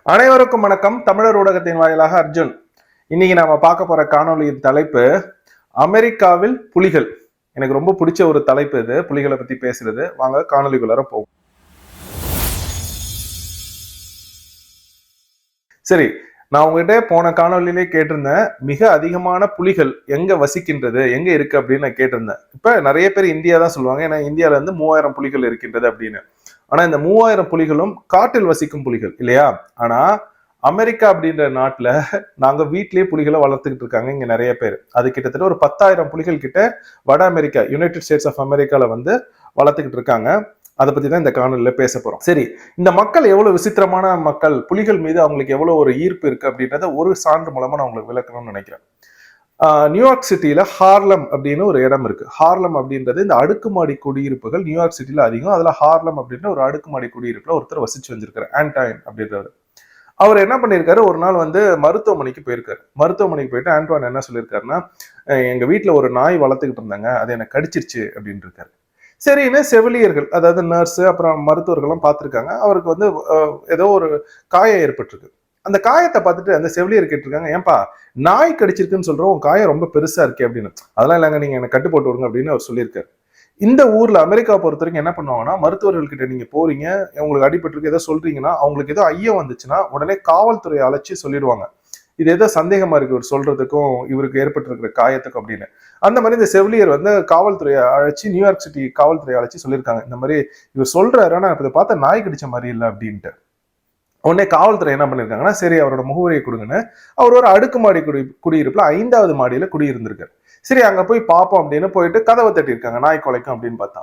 அனைவருக்கும் வணக்கம். தமிழர் ஊடகத்தின் வாயிலாக அர்ஜுன். இன்னைக்கு நாம பார்க்க போற காணொலியின் தலைப்பு அமெரிக்காவில் புலிகள். எனக்கு ரொம்ப பிடிச்ச ஒரு தலைப்பு இது, புலிகளை பத்தி பேசுறது. வாங்க காணொலிக்குள்ளார போவோம். சரி, நான் உங்ககிட்ட போன காணொலியிலே கேட்டிருந்தேன், மிக அதிகமான புலிகள் எங்க வசிக்கின்றது, எங்க இருக்கு அப்படின்னு நான் கேட்டிருந்தேன். இப்ப நிறைய பேர் இந்தியா தான் சொல்லுவாங்க, ஏன்னா இந்தியால இருந்து 3000 புலிகள் இருக்கின்றது அப்படின்னு. ஆனா இந்த 3000 புலிகளும் காட்டில் வசிக்கும் புலிகள் இல்லையா? ஆனா அமெரிக்கா அப்படின்ற நாட்டுல நாங்க வீட்லயே புலிகளை வளர்த்துக்கிட்டு இருக்காங்க இங்க நிறைய பேர். அது கிட்டத்தட்ட ஒரு 10,000 புலிகள் கிட்ட வட அமெரிக்கா, யுனைடெட் ஸ்டேட்ஸ் ஆஃப் அமெரிக்கால வந்து வளர்த்துக்கிட்டு இருக்காங்க. அதை பத்தி தான் இந்த காணொலியில பேச போறோம். சரி, இந்த மக்கள் எவ்வளவு விசித்திரமான மக்கள், புலிகள் மீது அவங்களுக்கு எவ்வளவு ஒரு ஈர்ப்பு இருக்கு அப்படின்றத ஒரு சான்று மூலமா நான் உங்களுக்கு விளக்கணும்னு நினைக்கிறேன். நியூயார்க் சிட்டியில ஹார்லம் அப்படின்னு ஒரு இடம் இருக்கு. ஹார்லம் அப்படின்றது இந்த அடுக்குமாடி குடியிருப்புகள் நியூயார்க் சிட்டியில அதிகம். அதுல ஹார்லம் அப்படின்ற ஒரு அடுக்குமாடி குடியிருப்புல ஒருத்தர் வசிச்சு வந்திருக்காரு, ஆண்டாயின் அப்படின்றவர். அவர் என்ன பண்ணிருக்காரு, ஒரு நாள் வந்து மருத்துவமனைக்கு போயிருக்காரு. மருத்துவமனைக்கு போயிட்டு ஆண்டவான் என்ன சொல்லியிருக்காருன்னா, எங்க வீட்டுல ஒரு நாய் வளர்த்துக்கிட்டு இருந்தாங்க, அது எனக்கு கடிச்சிருச்சு அப்படின்னு இருக்காரு. சரின்னு செவிலியர்கள், அதாவது நர்ஸ் அப்புறம் மருத்துவர்களும் பார்த்திருக்காங்க. அவருக்கு வந்து ஏதோ ஒரு காயம் ஏற்பட்டிருக்கு. அந்த காயத்தை பார்த்துட்டு அந்த செவிலியர் கேட்டிருக்காங்க, ஏன்பா நாய் கடிச்சிருக்குன்னு சொல்றோம், உன் காயம் ரொம்ப பெருசா இருக்கே அப்படின்னு. அதெல்லாம் இல்லைங்க, நீங்க எனக்கு கட்டு போட்டு விடுங்க அப்படின்னு அவர் சொல்லியிருக்காரு. இந்த ஊர்ல அமெரிக்கா பொறுத்த வரைக்கும் என்ன பண்ணுவாங்கன்னா, மருத்துவர்கள் கிட்ட நீங்க போறீங்க, உங்களுக்கு அடிபட்டிருக்கு ஏதோ சொல்றீங்கன்னா, அவங்களுக்கு ஏதோ ஐயம் வந்துச்சுன்னா உடனே காவல்துறையை அழைச்சி சொல்லிடுவாங்க, இது ஏதோ சந்தேகமா இருக்கு இவர் சொல்றதுக்கும் இவருக்கு ஏற்பட்டிருக்கிற காயத்துக்கும் அப்படின்னு. அந்த மாதிரி இந்த செவிலியர் வந்து காவல்துறையை அழைச்சி, நியூயார்க் சிட்டி காவல்துறையை அழைச்சி சொல்லியிருக்காங்க, இந்த மாதிரி இவர் சொல்றாரு, ஆனா இதை பார்த்தா நாய் கடிச்ச மாதிரி இல்லை அப்படின்ட்டு. உடனே காவல்துறை என்ன பண்ணிருக்காங்கன்னா, சரி அவரோட முகவரியை கொடுங்கன்னு அவர் ஒரு அடுக்குமாடி குடியிருப்புல 5வது மாடியில குடியிருந்திருக்காரு. சரி அங்க போய் பார்ப்போம் அப்படின்னு போயிட்டு கதவை தட்டியிருக்காங்க, நாய் குலைக்கும் அப்படின்னு பார்த்தா.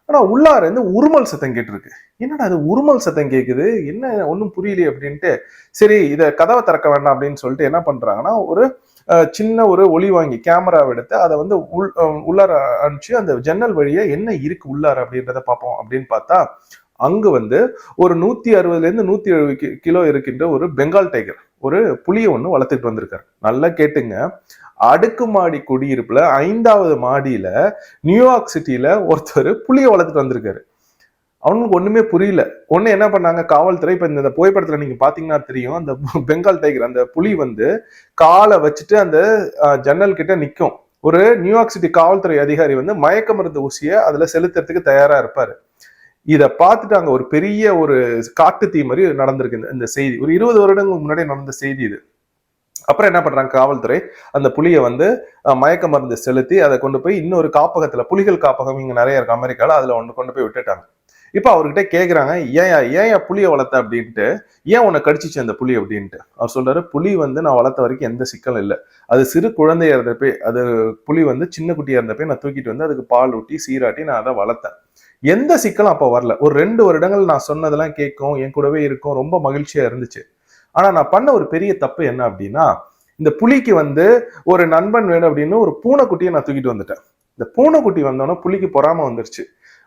ஆனா உள்ளார இருந்து உருமல் சத்தம் கேட்டிருக்கு. என்னடா அது உருமல் சத்தம் கேட்குது, என்ன ஒன்றும் புரியலையே அப்படின்ட்டு, சரி இதை கதவை திறக்க வேண்டாம் அப்படின்னு சொல்லிட்டு என்ன பண்றாங்கன்னா, ஒரு சின்ன ஒரு ஒளி வாங்கி கேமராவை எடுத்து அதை வந்து உள்ளார அனுப்பிச்சு அந்த ஜன்னல் வழியா என்ன இருக்கு உள்ளார அப்படின்றத பார்ப்போம் அப்படின்னு பார்த்தா, அங்கு வந்து ஒரு 160ல இருந்து 170 கிலோ இருக்கின்ற ஒரு பெங்கால் டைகர், ஒரு புலியை ஒண்ணு வளர்த்துட்டு வந்திருக்காரு. நல்லா கேட்டுங்க, அடுக்குமாடி குடியிருப்புல 5வது மாடியில நியூயார்க் சிட்டியில ஒருத்தர் புலியை வளர்த்துட்டு வந்திருக்காரு. அவனுக்கு ஒண்ணுமே புரியல. ஒண்ணு என்ன பண்ணாங்க காவல்துறை, இப்ப இந்த புகைப்படத்துல நீங்க பாத்தீங்கன்னா தெரியும், அந்த பெங்கால் டைகர் அந்த புலி வந்து காலை வச்சுட்டு அந்த ஜன்னல் கிட்ட நிக்கும். ஒரு நியூயார்க் சிட்டி காவல்துறை அதிகாரி வந்து மயக்க மருந்து ஊசியை அதுல செலுத்துறதுக்கு தயாரா இருப்பாரு. இதை பார்த்துட்டு அங்க ஒரு பெரிய ஒரு காட்டு தீ மாதிரி நடந்திருக்கு இந்த செய்தி. ஒரு 20 வருடங்களுக்கு முன்னாடி நடந்த செய்தி இது. அப்புறம் என்ன பண்றாங்க காவல்துறை, அந்த புலியை வந்து மயக்க மருந்து செலுத்தி அதை கொண்டு போய் இன்னொரு காப்பகத்துல, புலிகள் காப்பகம் இங்க நிறைய இருக்கு அமெரிக்கால, அதுல ஒண்ணு கொண்டு போய் விட்டுட்டாங்க. இப்ப அவர்கிட்ட கேக்குறாங்க, ஏன் புலியை வளர்த்த அப்படின்ட்டு, ஏன் உன்னை கடிச்சிச்சு அந்த புலி அப்படின்ட்டு. அவர் சொல்றாரு, புலி வந்து நான் வளர்த்த வரைக்கும் எந்த சிக்கலும் இல்லை, அது சிறு குழந்தையா இருந்தப்பே, அது புலி வந்து சின்ன குட்டியா இருந்தப்பே நான் தூக்கிட்டு வந்து அதுக்கு பால் ஊட்டி சீராட்டி நான் அதை வளர்த்தேன், எந்த சிக்கலும் அப்ப வரல. ஒரு 2 வருடங்கள் நான் சொன்னதெல்லாம் கேட்கும், என் கூடவே இருக்கும், ரொம்ப மகிழ்ச்சியா இருந்துச்சு. ஆனா நான் பண்ண ஒரு பெரிய தப்பு என்ன அப்படின்னா, இந்த புலிக்கு வந்து ஒரு நண்பன் வேணும் அப்படின்னு ஒரு பூனைக்குட்டியை நான் தூக்கிட்டு வந்துட்டேன். இந்த பூனைக்குட்டி வந்தோன்னா புலிக்கு பொறாம வந்துருச்சு.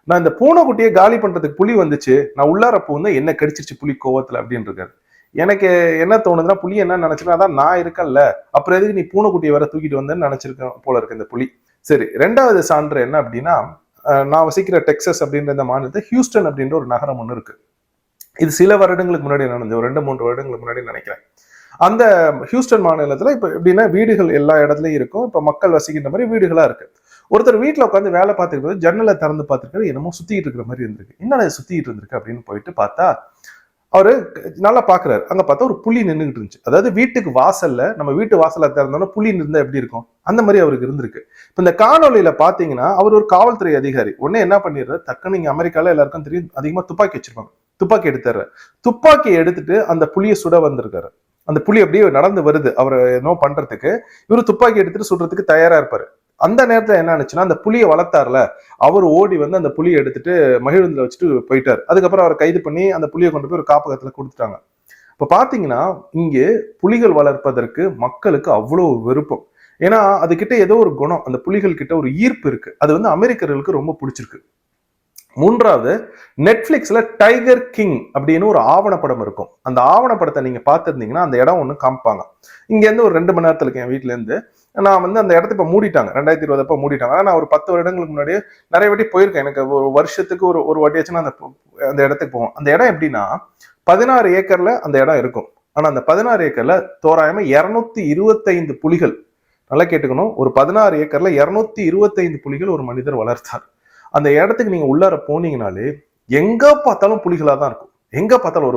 நான் இந்த பூனைக்குட்டியை காலி பண்றதுக்கு புலி வந்துச்சு, நான் உள்ளார பூந்து என்ன கடிச்சிருச்சு புலி கோவத்துல அப்படின்னு இருக்காரு. எனக்கு என்ன தோணுதுன்னா, புலி என்ன நினைச்சுன்னா, அதான் நான் இருக்கேன்ல, அப்புறம் எதுக்கு நீ பூனைக்குட்டியை வேற தூக்கிட்டு வந்தேன்னு நினைச்சிருக்கேன் போல இருக்கு இந்த புலி. சரி, 2வது சான்று என்ன அப்படின்னா, நான் வசிக்கிற டெக்சஸ் அப்படின்ற இந்த மாநிலத்தில் ஹியூஸ்டன் அப்படின்ற ஒரு நகரம் ஒன்று இருக்கு. இது சில வருடங்களுக்கு முன்னாடி நடந்தது, ஒரு 2-3 வருடங்களுக்கு முன்னாடி நினைக்கிறேன். அந்த ஹியூஸ்டன் மாநிலத்துல இப்ப எப்படின்னா, வீடுகள் எல்லா இடத்துலயும் இருக்கும். இப்ப மக்கள் வசிக்கின்ற மாதிரி வீடுகளா இருக்கு. ஒருத்தர் வீட்டுல உட்காந்து வேலை பார்த்துருக்கிறது, ஜன்னலை திறந்து பார்த்துருக்காரு, என்னமோ சுத்திட்டு இருக்கிற மாதிரி இருந்திருக்கு. என்னடா சுத்திட்டு இருந்திருக்கு அப்படின்னு போயிட்டு பார்த்தா, அவரு நல்லா பாக்குறாரு. அங்க பார்த்தா ஒரு புலி நின்றுகிட்டு இருந்துச்சு. அதாவது வீட்டுக்கு வாசல்ல, நம்ம வீட்டு வாசல்ல திறந்தோம்னா புலி இருந்தா எப்படி இருக்கும், அந்த மாதிரி அவருக்கு இருந்திருக்கு. இப்ப இந்த காணொலியில பாத்தீங்கன்னா, அவர் ஒரு காவல்துறை அதிகாரி. உடனே என்ன பண்ணிடுறாரு, டக்குன்னு இங்க அமெரிக்கால எல்லாருக்கும் தெரியும், அதிகமா துப்பாக்கி வச்சிருப்பாங்க, துப்பாக்கி எடுத்துறாரு. துப்பாக்கியை எடுத்துட்டு அந்த புலியை சுட வந்திருக்காரு. அந்த புலி அப்படியே நடந்து வருது அவரை என்ன பண்றதுக்கு, இவரு துப்பாக்கி எடுத்துட்டு சுடுறதுக்கு தயாரா இருப்பாரு. அந்த நேரத்துல என்ன ஆச்சுன்னா, அந்த புலியை வளர்த்தாருல, அவர் ஓடி வந்து அந்த புலியை எடுத்துட்டு மகிழுந்துல வச்சுட்டு போயிட்டாரு. அதுக்கப்புறம் அவரை கைது பண்ணி அந்த புலியை கொண்டு போய் ஒரு காப்பகத்துல கொடுத்துட்டாங்க. இப்ப பாத்தீங்கன்னா, இங்கே புலிகள் வளர்ப்பதற்கு மக்களுக்கு அவ்வளவு விருப்பம். ஏன்னா அது கிட்ட ஏதோ ஒரு குணம், அந்த புலிகள் கிட்ட ஒரு ஈர்ப்பு இருக்கு. அது வந்து அமெரிக்கர்களுக்கு ரொம்ப பிடிச்சிருக்கு. 3வது, நெட்ஃபிளிக்ஸ்ல டைகர் கிங் அப்படின்னு ஒரு ஆவணப்படம் இருக்கும். அந்த ஆவணப்படத்தை நீங்க பார்த்திருந்தீங்கன்னா, அந்த இடம் ஒண்ணு காமிப்பாங்க. இங்க இருந்து ஒரு 2 மணி நேரத்துல இருக்கேன் வீட்டுல இருந்து. நான் வந்து அந்த இடத்த இப்ப மூடிட்டாங்க, 2020 அப்ப மூடிட்டாங்க. ஆனா நான் ஒரு 10 வருடங்களுக்கு முன்னாடியே நிறைய வாட்டி போயிருக்கேன். எனக்கு ஒரு வருஷத்துக்கு ஒரு வாட்டியாச்சும் அந்த இடத்துக்கு போவோம். அந்த இடம் எப்படின்னா, 16 ஏக்கர்ல அந்த இடம் இருக்கும். ஆனா அந்த 16 ஏக்கர்ல தோராயமா 225 புலிகள், நல்லா கேட்டுக்கணும், ஒரு 16 ஏக்கர்ல 225 புலிகள் ஒரு மனிதர் வளர்த்தார். அந்த இடத்துக்கு நீங்க உள்ளார போனீங்கனாலே எங்க பார்த்தாலும் புலிகளா தான் இருக்கும். எங்க பார்த்தாலும்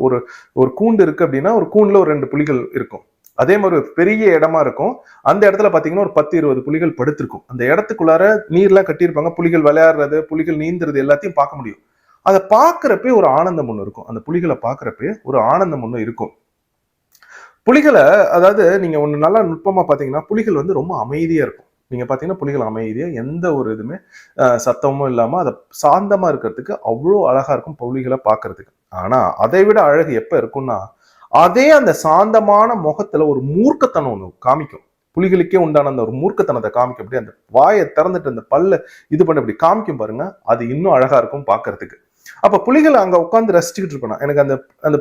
ஒரு ஒரு கூண்டு இருக்கு அப்படின்னா ஒரு கூண்டுல ஒரு 2 புலிகள் இருக்கும். அதே மாதிரி ஒரு பெரிய இடமா இருக்கும். அந்த இடத்துல பாத்தீங்கன்னா ஒரு 10-20 புலிகள் படுத்திருக்கும். அந்த இடத்துக்குள்ளார நீர்லாம் கட்டியிருப்பாங்க. புலிகள் விளையாடுறது, புலிகள் நீந்துறது எல்லாத்தையும் பார்க்க முடியும். அதை பாக்குறப்பே ஒரு ஆனந்தம் ஒண்ணு இருக்கும். அந்த புலிகளை பாக்குறப்பே ஒரு ஆனந்தம் ஒண்ணு இருக்கும். புலிகளை, அதாவது நீங்க ஒண்ணு நல்லா நுட்பமா பாத்தீங்கன்னா, புலிகள் வந்து ரொம்ப அமைதியா இருக்கும். நீங்க பாத்தீங்கன்னா புலிகள் அமைதியா எந்த ஒரு இதுவுமே சத்தமும் இல்லாம அதை சாந்தமா இருக்கிறதுக்கு அவ்வளோ அழகா இருக்கும் புலிகளை பாக்குறதுக்கு. ஆனா அதை விட அழகு எப்ப இருக்கும்னா, அதே அந்த சாந்தமான முகத்துல ஒரு மூர்க்கத்தனம் ஒண்ணு காமிக்கும். புலிகளுக்கே உண்டான அந்த ஒரு மூர்க்கத்தனத்தை காமிக்கும். அப்படி அந்த வாயை திறந்துட்டு அந்த பல்ல இது பண்ணி அப்படி காமிக்கும் பாருங்க, அது இன்னும் அழகா இருக்கும் பாக்குறதுக்கு. அப்ப புலிகள் அங்க உட்காந்து ரசிச்சுக்கிட்டு இருக்கணும். எனக்கு அந்த அந்த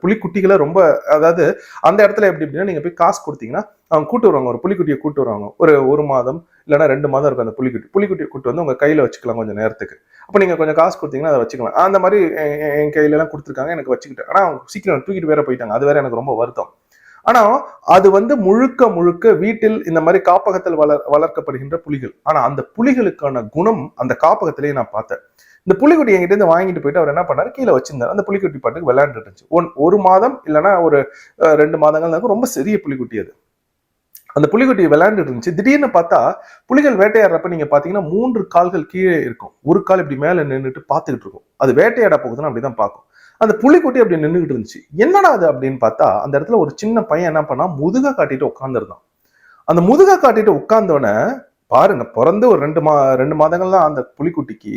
புலிக்குட்டிகளை ரொம்ப, அதாவது அந்த இடத்துல எப்படி அப்படின்னா, நீங்க போய் காசு கொடுத்தீங்கன்னா அவங்க கூட்டு வருவாங்க, ஒரு புலிக்குட்டியை கூட்டு வருவாங்க. ஒரு மாதம் இல்லைன்னா 2 மாதம் இருக்கும் அந்த புலிக்குட்டியை கூட்டு வந்து உங்க கையில வச்சுக்கலாம் கொஞ்சம் நேரத்துக்கு. அப்ப நீங்க கொஞ்சம் காசு கொடுத்தீங்கன்னா அதை வச்சுக்கலாம். அந்த மாதிரி என் கையில எல்லாம் கொடுத்துருக்காங்க, எனக்கு வச்சுக்கிட்டேன். ஆனா சீக்கிரம் தூக்கிட்டு வேற போயிட்டாங்க. அது வேற எனக்கு ரொம்ப வருத்தம். ஆனா அது வந்து முழுக்க முழுக்க வீட்டில் இந்த மாதிரி காப்பகத்தில் வளர்க்கப்படுகின்ற புலிகள். ஆனா அந்த புலிகளுக்கான குணம் அந்த காப்பகத்திலேயே நான் பார்த்தேன். இந்த புலிக்குட்டி என்கிட்ட இருந்து வாங்கிட்டு போயிட்டு அவர் என்ன பண்ணாரு, கீழே வச்சிருந்தாரு. அந்த புலிக்குட்டி பாட்டுக்கு விளையாண்டுட்டு இருந்துச்சு. ஒரு மாதம் இல்லைன்னா ஒரு 2 மாதங்கள் ரொம்ப சிறிய புலிக்குட்டி அது. அந்த புலிக்குட்டி விளையாண்டுட்டு இருந்துச்சு. திடீர்னு பார்த்தா புலிகள் வேட்டையாடுறப்ப நீங்க பாத்தீங்கன்னா 3 கால்கள் கீழே இருக்கும், ஒரு கால் இப்படி மேல நின்றுட்டு பாத்துக்கிட்டு இருக்கும். அது வேட்டையாட போகுதுன்னு அப்படிதான் பார்க்கும். அந்த புலிக்குட்டி அப்படி நின்றுகிட்டு இருந்துச்சு. என்னடா அது அப்படின்னு பார்த்தா, அந்த இடத்துல ஒரு சின்ன பையன் என்ன பண்ணா, முதுகா காட்டிட்டு உட்கார்ந்துருந்தான். அந்த முதுகா காட்டிட்டு உட்கார்ந்தோடனே பாருங்க, பிறந்து ஒரு 2 மாதங்கள் தான் அந்த புலிக்குட்டிக்கு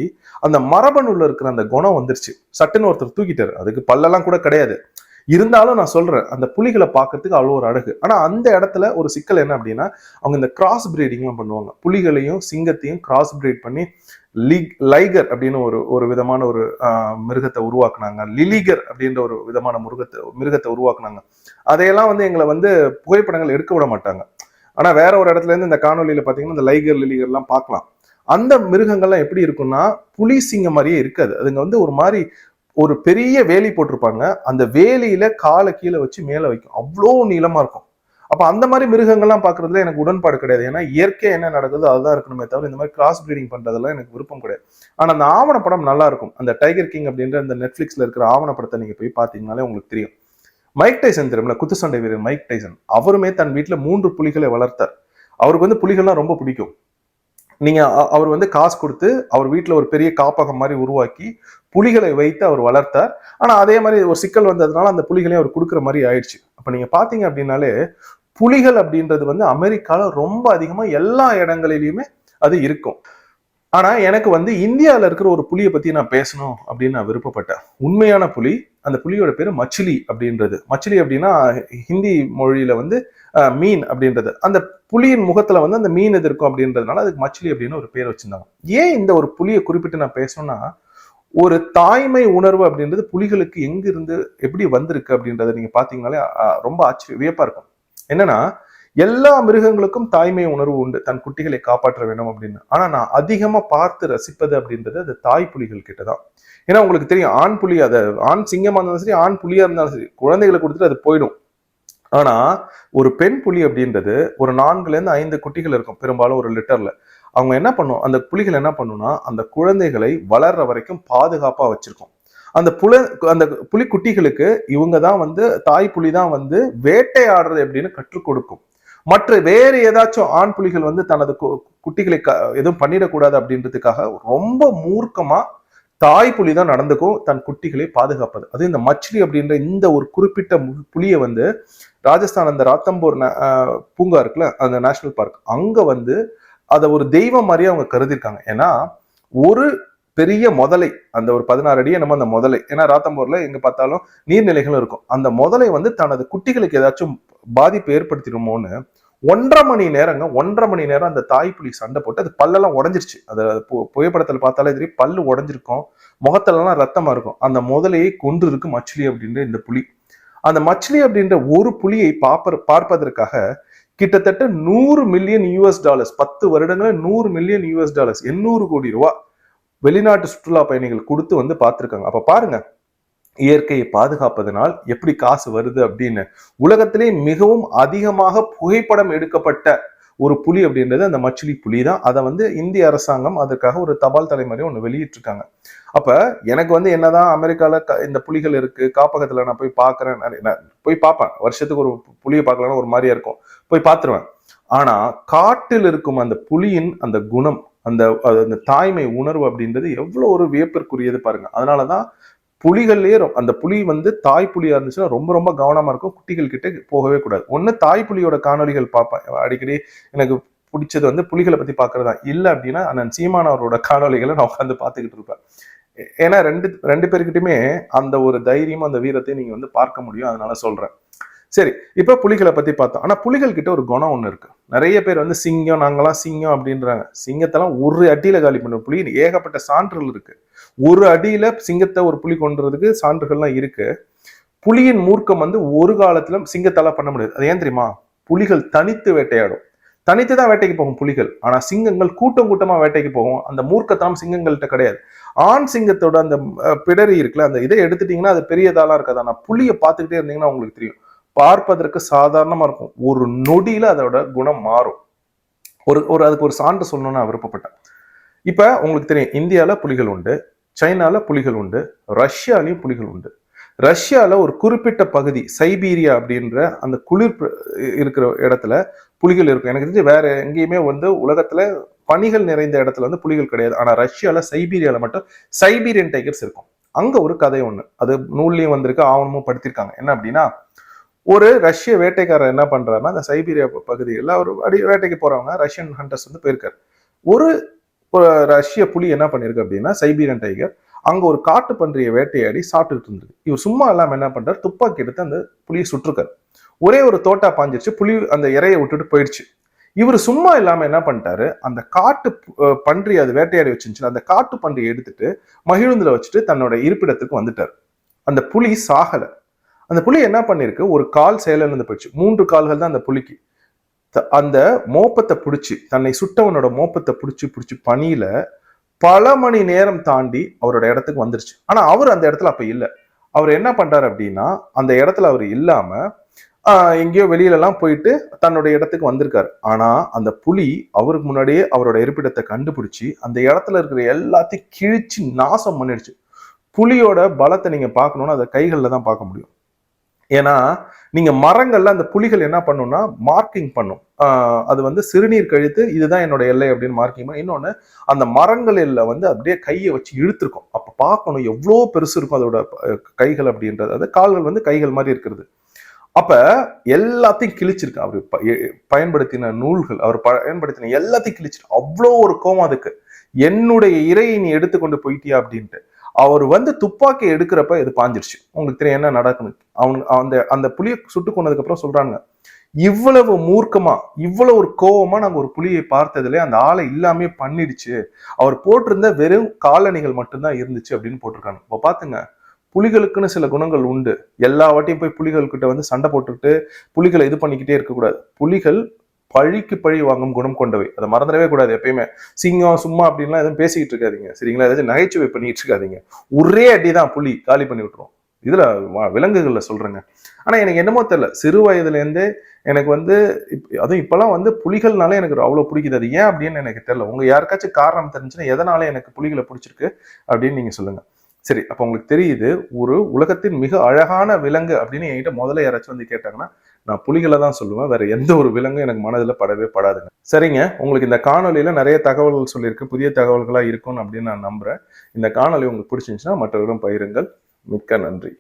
அந்த மரபணுல இருக்கிற அந்த குணம் வந்துருச்சு. சட்டுன்னு ஒருத்தர் தூக்கிட்டாரு. அதுக்கு பல்லெல்லாம் கூட கிடையாது. இருந்தாலும் நான் சொல்றேன், அந்த புலிகளை பார்க்கறதுக்கு அவ்வளோ ஒரு அழகு. ஆனா அந்த இடத்துல ஒரு சிக்கல் என்ன அப்படின்னா, அவங்க இந்த கிராஸ் பிரீடிங்லாம் பண்ணுவாங்க. புலிகளையும் சிங்கத்தையும் கிராஸ் பிரீட் பண்ணி லைகர் அப்படின்னு ஒரு விதமான ஒரு மிருகத்தை உருவாக்குனாங்க. லிலிகர் அப்படின்ற ஒரு விதமான மிருகத்தை உருவாக்குனாங்க. அதையெல்லாம் வந்து எங்களை வந்து புகைப்படங்கள் எடுக்க விட மாட்டாங்க. ஆனா வேற ஒரு இடத்துல இருந்து இந்த காணொலியில பாத்தீங்கன்னா இந்த லைகர் லிலிகர் எல்லாம் பார்க்கலாம். அந்த மிருகங்கள்லாம் எப்படி இருக்கும்னா, புலி சிங்கம் மாதிரியே இருக்காது. அதுங்க வந்து ஒரு மாதிரி ஒரு பெரிய வேலி போட்டிருப்பாங்க. அந்த வேலியில காலை கீழே வச்சு மேல வைக்கும். அவ்வளோ நீளமா இருக்கும். அப்ப அந்த மாதிரி மிருகங்கள்லாம் பாக்குறதுல எனக்கு உடன்பாடு கிடையாது. ஏன்னா இயற்கை என்ன நடக்குதோ அதுதான் இருக்கணுமே தவிர இந்த மாதிரி கிராஸ் பிரீடிங் பண்றதெல்லாம் எனக்கு விருப்பம் கிடையாது. ஆனா அந்த ஆவணப்படம் நல்லா இருக்கும். அந்த டைகர் கிங் அப்படின்ற அந்த நெட்ஃபிளிக்ஸ்ல இருக்கிற ஆவணப்படத்தை நீங்க போய் பாத்தீங்கன்னாலே உங்களுக்கு தெரியும். மைக் டைசன் தெரியுமில்ல, குத்துச்சண்டை வீரர் மைக் டைசன், அவருமே தன் வீட்டுல 3 புலிகளை வளர்த்தார். அவருக்கு வந்து புலிகள்லாம் ரொம்ப பிடிக்கும். நீங்க அவர் வந்து காசு கொடுத்து அவர் வீட்டுல ஒரு பெரிய காப்பகம் மாதிரி உருவாக்கி புலிகளை வைத்து அவர் வளர்த்தார். ஆனா அதே மாதிரி ஒரு சிக்கல் வந்ததுனால அந்த புலிகளையும் அவர் கொடுக்குற மாதிரி ஆயிடுச்சு. அப்ப நீங்க பாத்தீங்க அப்படின்னாலே புலிகள் அப்படின்றது வந்து அமெரிக்கால ரொம்ப அதிகமா எல்லா இடங்களிலுமே அது இருக்கும். ஆனா எனக்கு வந்து இந்தியாவில இருக்கிற ஒரு புலியை பத்தி நான் பேசணும் அப்படின்னு நான் விருப்பப்பட்டேன். உண்மையான புலி, அந்த புலியோட பேரு மச்சிலி அப்படின்றது. மச்சிலி அப்படின்னா ஹிந்தி மொழியில வந்து மீன் அப்படின்றது. அந்த புலியின் முகத்துல வந்து அந்த மீன் எது இருக்கும் அப்படின்றதுனால அதுக்கு மச்சிலி அப்படின்னு ஒரு பேர் வச்சிருந்தாங்க. ஏன் இந்த ஒரு புலியை குறிப்பிட்டு நான் பேசணும்னா, ஒரு தாய்மை உணர்வு அப்படின்றது புலிகளுக்கு எங்க இருந்து எப்படி வந்திருக்கு அப்படின்றத நீங்க பாத்தீங்கன்னாலே ரொம்ப வியப்பா இருக்கும். என்னன்னா, எல்லா மிருகங்களுக்கும் தாய்மை உணர்வு உண்டு, தன் குட்டிகளை காப்பாற்ற வேண்டும் அப்படின்னு. ஆனா நான் அதிகமா பார்த்து ரசிப்பது அப்படின்றது அது தாய் புலிகள் கிட்டதான். ஏன்னா உங்களுக்கு தெரியும், ஆண் புலி, அதை ஆண் சிங்கமா இருந்தாலும் சரி, ஆண் புலியா இருந்தாலும் சரி, குழந்தைகளை கொடுத்துட்டு அது போயிடும். ஆனா ஒரு பெண் புலி அப்படின்றது ஒரு 4ல இருந்து 5 குட்டிகள் இருக்கும் பெரும்பாலும் ஒரு லிட்டர்ல. அவங்க என்ன பண்ணும், அந்த புலிகள் என்ன பண்ணும்னா, அந்த குழந்தைகளை வளர்ற வரைக்கும் பாதுகாப்பா வச்சிருக்கும். அந்த புலிக்குட்டிகளுக்கு இவங்க தான் வந்து, தாய் புலி தான் வந்து வேட்டையாடுறது எப்படின்னு கற்றுக் கொடுக்கும். மற்ற வேறு ஏதாச்சும் ஆண் புலிகள் வந்து தனது குட்டிகளை எதுவும் பண்ணிடக்கூடாது அப்படின்றதுக்காக ரொம்ப மூர்க்கமா தாய் புலி தான் நடந்துக்கும் தன் குட்டிகளை பாதுகாப்பது. அது இந்த மச்சிலி அப்படின்ற இந்த ஒரு குறிப்பிட்ட புலியை வந்து ராஜஸ்தான் அந்த ராத்தம்பூர் பூங்கா இருக்குல்ல, அந்த நேஷனல் பார்க், அங்க வந்து அதை ஒரு தெய்வம் மாதிரியே அவங்க கருதிருக்காங்க. ஏன்னா ஒரு பெரிய முதலை, அந்த ஒரு 16 அடி நம்ம அந்த முதலை, ஏன்னா ராத்தம்பூர்ல எங்க பார்த்தாலும் நீர்நிலைகளும் இருக்கும், அந்த முதலை வந்து தனது குட்டிகளுக்கு ஏதாச்சும் பாதிப்பு ஏற்படுத்திடுமோன்னு 1.5 மணி நேரம் அந்த தாய் புலி சண்டை போட்டு அது பல்லெல்லாம் உடஞ்சிருச்சு. அதை புகைப்படத்துல பார்த்தாலே தெரியும், பல்லு உடஞ்சிருக்கும், முகத்திலலாம் ரத்தமா இருக்கும். அந்த முதலையை கொன்று இருக்கு மச்சிலி அப்படின்ற இந்த புலி. அந்த மச்சிலி அப்படின்ற ஒரு புலியை பார்ப்பதற்காக கிட்டத்தட்ட $100 மில்லியன் 10 வருடங்களில் $100 மில்லியன் 800 கோடி ரூபாய் வெளிநாட்டு சுற்றுலா பயணிகள் கொடுத்து வந்து பார்த்திருக்காங்க. அப்ப பாருங்க, இயற்கையை பாதுகாப்பதனால் எப்படி காசு வருது அப்படின்னு. உலகத்திலே மிகவும் அதிகமாக புகைப்படம் எடுக்கப்பட்ட ஒரு புலி அப்படின்றது அந்த மச்சிலி புலி தான். அதை வந்து இந்திய அரசாங்கம் அதற்காக ஒரு தபால் தலைமுறை ஒன்று வெளியிட்டிருக்காங்க. அப்ப எனக்கு வந்து என்னதான் அமெரிக்கால இந்த புலிகள் இருக்கு, காப்பகத்துல நான் போய் பாக்குறேன், நான் போய் பார்ப்பேன். வருஷத்துக்கு ஒரு புலியை பார்க்கலன்னா ஒரு மாதிரியா இருக்கும், போய் பார்த்துருவேன். ஆனா காட்டில் இருக்கும் அந்த புலியின் அந்த குணம், அந்த அந்த தாய்மை உணர்வு அப்படின்றது எவ்வளவு ஒரு வியப்பிற்குரியது பாருங்க. அதனாலதான் புலிகள்லயே அந்த புலி வந்து தாய் புலியா இருந்துச்சுன்னா ரொம்ப ரொம்ப கவனமா இருக்கும், குட்டிகள் கிட்ட போகவே கூடாது. ஒண்ணு தாய் புலியோட காணொலிகள் பார்ப்பேன் அடிக்கடி. எனக்கு பிடிச்சது வந்து புலிகளை பத்தி பாக்குறதா. இல்ல அப்படின்னா அண்ணன் சீமான் அவரோட காணொலிகளை நான் உட்காந்து பார்த்துக்கிட்டு இருப்பேன். ஏன்னா ரெண்டு ரெண்டு பேருக்கிட்டுமே அந்த ஒரு தைரியமும் அந்த வீரத்தையும் நீங்க வந்து பார்க்க முடியும். அதனால சொல்றேன். சரி, இப்ப புலிகளை பத்தி பார்த்தோம். ஆனா புலிகள் கிட்ட ஒரு குணம் ஒண்ணு இருக்கு. நிறைய பேர் வந்து சிங்கம், நாங்கெல்லாம் சிங்கம் அப்படின்றாங்க. சிங்கத்தெல்லாம் ஒரு அடியில காலி பண்ண புலி ஏகப்பட்ட சான்றுகள் இருக்கு. ஒரு அடியில சிங்கத்தை ஒரு புலி கொண்டுறதுக்கு சான்றுகள்லாம் இருக்கு. புலியின் மூர்க்கம் வந்து ஒரு காலத்துல சிங்கத்தால பண்ண முடியாது. அது ஏன் தெரியுமா? புலிகள் தனித்து வேட்டையாடும். தனித்து தான் வேட்டைக்கு போகும் புலிகள். ஆனா சிங்கங்கள் கூட்டம் கூட்டமா வேட்டைக்கு போகும். அந்த மூர்க்கத்தனம் சிங்கங்கள்கிட்ட கிடையாது. ஆண் சிங்கத்தோட அந்த பிடரி இருக்குல்ல, அந்த இதை எடுத்துட்டீங்கன்னா அது பெரியதாலாம் இருக்காது. ஆனா புலியை பார்த்துக்கிட்டே இருந்தீங்கன்னா உங்களுக்கு தெரியும், பார்ப்பதற்கு சாதாரணமா இருக்கும், ஒரு நொடியில அதோட குணம் மாறும். ஒரு அதுக்கு ஒரு சான்று சொல்லணும்னு நான் விருப்பப்பட்டேன். இப்ப உங்களுக்கு தெரியும், இந்தியால புலிகள் உண்டு, சைனால புலிகள் உண்டு, ரஷ்யாலையும் புலிகள் உண்டு. ரஷ்யால ஒரு குறிப்பிட்ட பகுதி, சைபீரியா அப்படின்ற அந்த குளிர் இருக்கிற இடத்துல புலிகள் இருக்கும். எனக்கு தெரிஞ்சு வேற எங்கேயுமே வந்து உலகத்துல பனிகள் நிறைந்த இடத்துல வந்து புலிகள் கிடையாது. ஆனா ரஷ்யால சைபீரியால மட்டும் சைபீரியன் டைகர்ஸ் இருக்கும். அங்க ஒரு கதை ஒண்ணு, அது நூல்லையும் வந்திருக்கு, ஆவணமும் படுத்திருக்காங்க. என்ன அப்படின்னா, ஒரு ரஷ்ய வேட்டைக்காரர் என்ன பண்றாருன்னா, அந்த சைபீரியா பகுதிகளில் அவர் வேட்டைக்கு போறவங்க ரஷ்யன் ஹண்டர்ஸ் வந்து போயிருக்காரு. ஒரு ரஷ்ய புலி என்ன பண்ணிருக்கு அப்படின்னா, சைபீரியன் டைகர் அங்க ஒரு காட்டு பன்றியை வேட்டையாடி சாப்பிட்டுட்டு இருந்தது. இவர் சும்மா இல்லாம என்ன பண்றாரு, துப்பாக்கி எடுத்து அந்த புலியை சுற்றுக்காரு. ஒரே ஒரு தோட்டா பாஞ்சிருச்சு, புலி அந்த இறையை விட்டுட்டு போயிடுச்சு. இவர் சும்மா இல்லாம என்ன பண்ணிட்டாரு, அந்த காட்டு பன்றி அது வேட்டையாடி வச்சிருந்துச்சு, அந்த காட்டு பன்றியை எடுத்துட்டு மகிழுந்துல வச்சுட்டு தன்னோட இருப்பிடத்துக்கு வந்துட்டார். அந்த புலி சாகல. அந்த புலி என்ன பண்ணிருக்கு, ஒரு கால் செயலிழந்து போயிடுச்சு. 3 கால்கள் தான் அந்த புலிக்கு. அந்த மோப்பத்தை பிடிச்சி, தன்னை சுட்டவனோட மோப்பத்தை பிடிச்சி பிடிச்சி பனியில பல மணி நேரம் தாண்டி அவரோட இடத்துக்கு வந்துருச்சு. ஆனா அவர் அந்த இடத்துல அப்ப இல்லை. அவர் என்ன பண்றாரு அப்படின்னா, அந்த இடத்துல அவர் இல்லாம எங்கேயோ வெளியில எல்லாம் போயிட்டு தன்னுடைய இடத்துக்கு வந்திருக்காரு. ஆனா அந்த புலி அவருக்கு முன்னாடியே அவரோட இருப்பிடத்தை கண்டுபிடிச்சு அந்த இடத்துல இருக்கிற எல்லாத்தையும் கிழிச்சு நாசம் பண்ணிடுச்சு. புலியோட பலத்தை நீங்க பார்க்கணும்னா அதை கைகள்ல தான் பார்க்க முடியும். ஏன்னா நீங்க மரங்கள்ல அந்த புலிகள் என்ன பண்ணும்னா மார்க்கிங் பண்ணும். அது வந்து சிறுநீர் கழித்து இதுதான் என்னோட எல்லை அப்படின்னு மார்க்கிங் பண்ணும். இன்னொன்னு, அந்த மரங்களில் வந்து அப்படியே கையை வச்சு இழுத்துருக்கும். அப்ப பார்க்கணும் எவ்வளோ பெருசு இருக்கும் அதோட கைகள் அப்படின்றது. அது கால்கள் வந்து கைகள் மாதிரி இருக்கிறது. அப்ப எல்லாத்தையும் கிழிச்சிருக்கு. அவர் பயன்படுத்தின நூல்கள், அவர் பயன்படுத்தின எல்லாத்தையும் கிழிச்சிருக்கு. அவ்வளோ ஒரு கோவம் அதுக்கு. என்னுடைய இறையை நீ எடுத்துக்கொண்டு போயிட்டியா அப்படின்ட்டு. அவர் வந்து துப்பாக்கி எடுக்கிறப்ப இது பாஞ்சிருச்சு. உங்களுக்கு தெரியும் என்ன நடக்கணும். அந்த அந்த புலியை சுட்டு கொண்டதுக்கு அப்புறம் சொல்றாங்க, இவ்வளவு மூர்க்கமா, இவ்வளவு ஒரு கோவமா நாங்க ஒரு புலியை பார்த்ததுல அந்த ஆளை இல்லாமே பண்ணிடுச்சு. அவர் போட்டிருந்த வெறும் காலணிகள் மட்டும்தான் இருந்துச்சு அப்படின்னு போட்டிருக்காங்க. இப்ப பாத்துங்க, புலிகளுக்குன்னு சில குணங்கள் உண்டு. எல்லா வாட்டியும் போய் புலிகள் கிட்ட வந்து சண்டை போட்டுட்டு புலிகளை இது பண்ணிக்கிட்டே இருக்கக்கூடாது. புலிகள் பழிக்கு பழி வாங்கும் குணம் கொண்டவை. அதை மறந்துடவே கூடாது எப்பயுமே. சிங்கம் சும்மா அப்படின்லாம் எதுவும் பேசிக்கிட்டு இருக்காதீங்க, சரிங்களா? ஏதாச்சும் நகைச்சுவை பண்ணிட்டு இருக்காதீங்க. ஒரே அடிதான் புலி காலி பண்ணி விட்டுரும். இதுல விலங்குகள்ல சொல்றேங்க. ஆனா எனக்கு என்னமோ தெரியல, சிறு வயதுல இருந்தே எனக்கு வந்து அதுவும் இப்பெல்லாம் வந்து புலிகள்னாலே எனக்கு அவ்வளவு பிடிக்குது. அது ஏன் அப்படின்னு எனக்கு தெரியல. உங்க யாருக்காச்சும் காரணம் தெரிஞ்சுன்னா எதனால எனக்கு புலிகளை பிடிச்சிருக்கு அப்படின்னு நீங்க சொல்லுங்க. சரி, அப்ப உங்களுக்கு தெரியுது, ஒரு உலகத்தின் மிக அழகான விலங்கு அப்படின்னு என்கிட்ட முதல்ல யாராச்சும் வந்து கேட்டாங்கன்னா நான் புலிகளை தான் சொல்லுவேன். வேற எந்த ஒரு விலங்கும் எனக்கு மனதில் படவே படாதுங்க. சரிங்க, உங்களுக்கு இந்த காணொலியில நிறைய தகவல்கள் சொல்லியிருக்கு, புதிய தகவல்களா இருக்கும் அப்படின்னு நான் நம்புறேன். இந்த காணொலி உங்களுக்கு பிடிச்சிருந்துச்சுன்னா மற்றவர்களும் பகிருங்கள். மிக்க நன்றி.